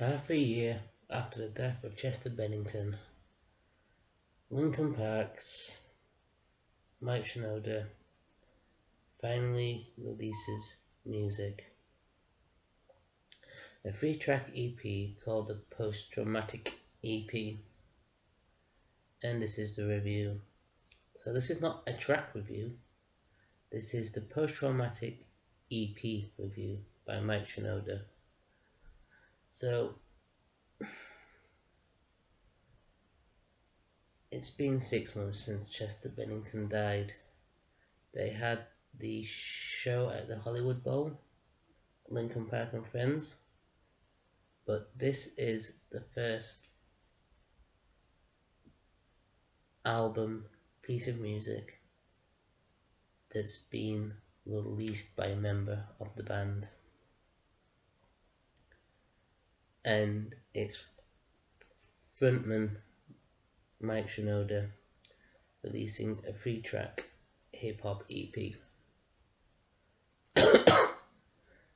Half a year after the death of Chester Bennington, Linkin Park's Mike Shinoda finally releases music. A 3-track EP called the Post-Traumatic EP. And this is the review. So this is not a track review. This is the Post-Traumatic EP review by Mike Shinoda. So it's been 6 months since Chester Bennington died. They had the show at the Hollywood Bowl, Linkin Park and Friends, but this is the first album piece of music that's been released by a member of the band, and it's frontman Mike Shinoda releasing a 3-track hip-hop EP.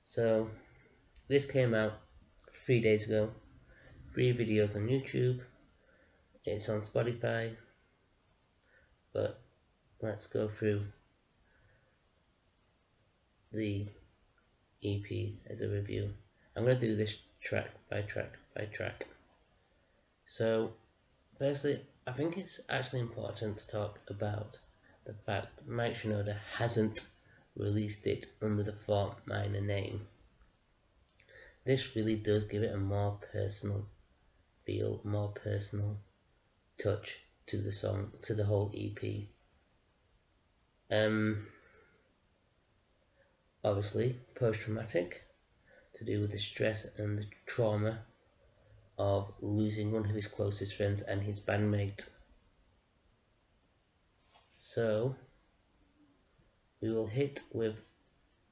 So this came out 3 days ago. 3 videos on YouTube. It's on Spotify. But let's go through the EP as a review. I'm going to do this track by track by track. So firstly, I think it's actually important to talk about the fact that Mike Shinoda hasn't released it under the Fort Minor name. This really does give it a more personal feel, more personal touch to the song, to the whole EP. Obviously, post-traumatic, to do with the stress and the trauma of losing one of his closest friends and his bandmate. So we will hit with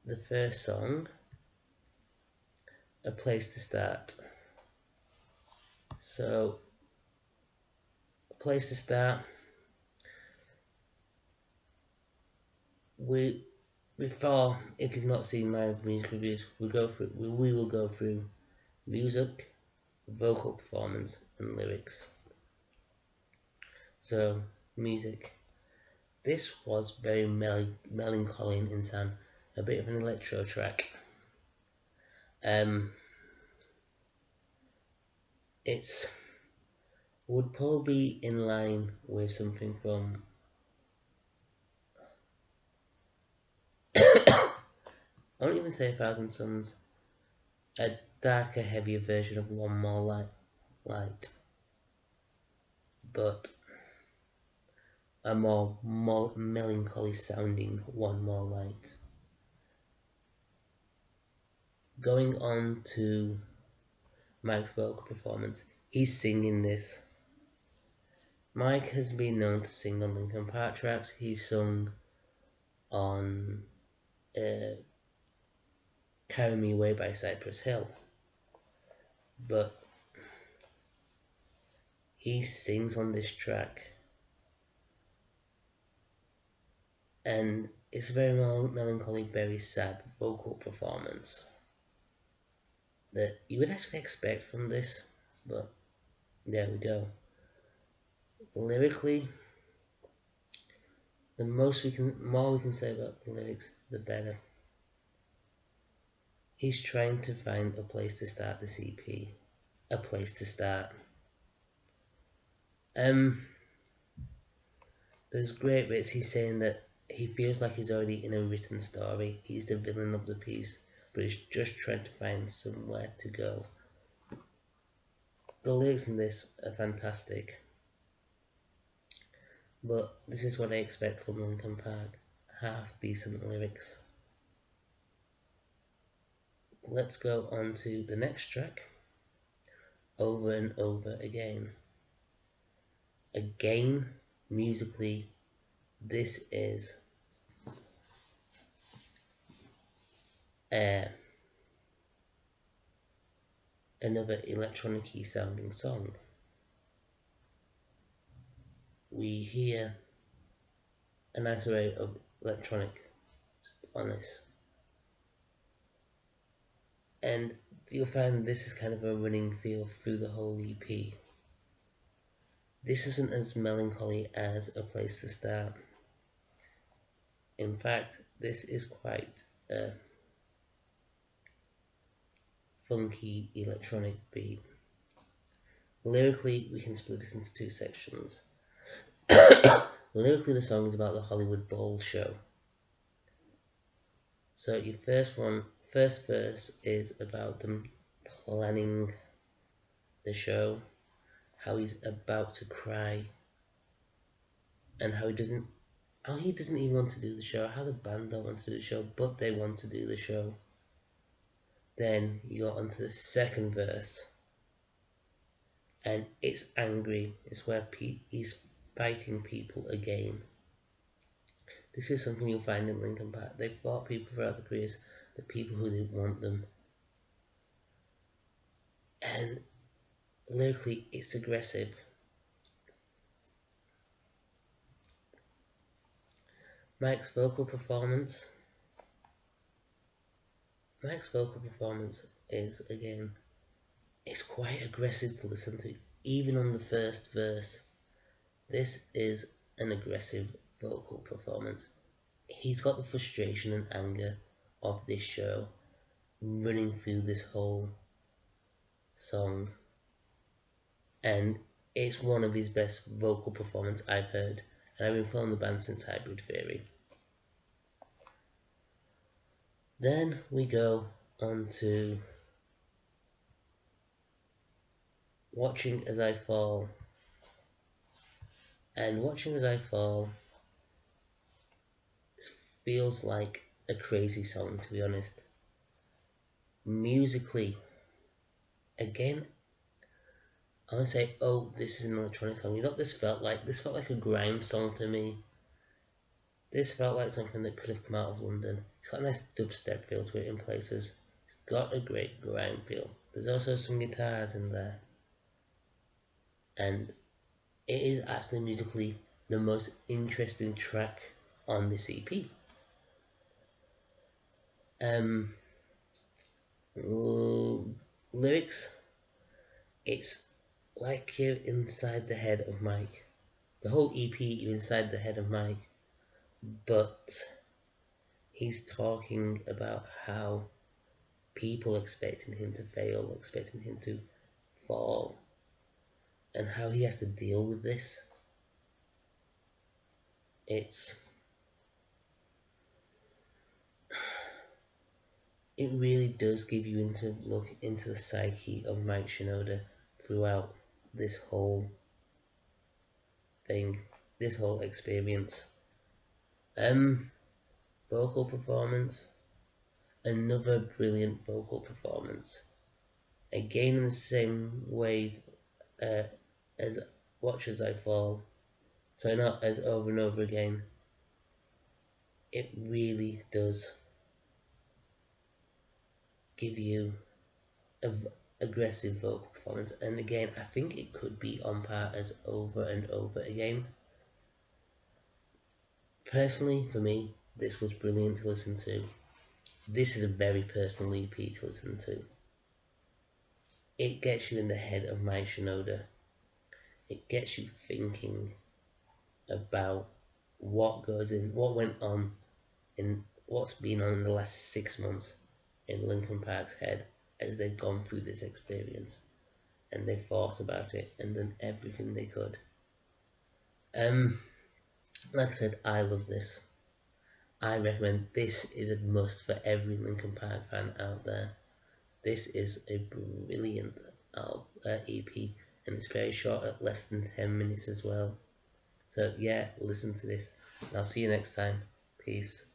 the first song, A Place to Start. So, A Place to Start, before, if you've not seen my music reviews, we will go through music, vocal performance and lyrics. So, music. This was very melancholy in sound, a bit of an electro track. It's would probably be in line with something from I won't even say 1,000 Suns, a darker, heavier version of One More Light, but a more melancholy sounding One More Light. Going on to Mike's vocal performance, he's singing this. Mike has been known to sing on Linkin Park tracks. He's sung on Carry Me Away by Cypress Hill, but he sings on this track, and it's a very melancholy, very sad vocal performance that you would actually expect from this, but there we go. Lyrically, the more we can say about the lyrics, the better. He's trying to find a place to start this EP, a place to start. There's great bits. He's saying that he feels like he's already in a written story. He's the villain of the piece, but he's just trying to find somewhere to go. The lyrics in this are fantastic, but this is what I expect from Linkin Park, half decent lyrics. Let's go on to the next track, Over and Over Again. Again, musically, this is another electronic-y sounding song. We hear a nice array of electronic on this. and you'll find this is kind of a running feel through the whole EP. This isn't as melancholy as A Place to Start. In fact, this is quite a funky electronic beat. Lyrically, we can split this into two sections. Lyrically, the song is about the Hollywood Bowl show. So your first verse is about them planning the show, how he's about to cry, and how he doesn't even want to do the show, how the band don't want to do the show, but they want to do the show. Then you go on to the second verse, and it's angry. It's where he's fighting people again. This is something you'll find in Linkin Park. They've fought people throughout the careers, the people who didn't want them. And lyrically, it's aggressive. Mike's vocal performance is, again, it's quite aggressive to listen to, even on the first verse. This is an aggressive vocal performance. He's got the frustration and anger of this show running through this whole song, and it's one of his best vocal performances I've heard, and I've been following the band since Hybrid Theory. Then we go on to Watching As I Fall, and Watching As I Fall feels like a crazy song, to be honest. Musically, again, I want to say, oh, this is an electronic song. You know what this felt like? This felt like a grime song to me. This felt like something that could have come out of London. It's got a nice dubstep feel to it in places. It's got a great grime feel. There's also some guitars in there. And it is actually musically the most interesting track on this EP. Lyrics, it's like you're inside the head of Mike. The whole EP, you're inside the head of Mike, but he's talking about how people expecting him to fail, expecting him to fall, and how he has to deal with this. It really does give you into look into the psyche of Mike Shinoda throughout this whole thing, this whole experience. Vocal performance, another brilliant vocal performance. Again in the same way as Watch As I Fall, so not as Over and Over Again. It really does give you an aggressive vocal performance, and again, I think it could be on par as Over and Over Again. Personally, for me, this was brilliant to listen to. This is a very personal EP to listen to. It gets you in the head of Mike Shinoda. It gets you thinking about what went on in what's been on in the last 6 months in Linkin Park's head as they've gone through this experience, and they've thought about it and done everything they could. Like I said, I love this. I recommend this is a must for every Linkin Park fan out there. This is a brilliant EP, and it's very short at less than 10 minutes as well. So yeah, listen to this. I'll see you next time. Peace.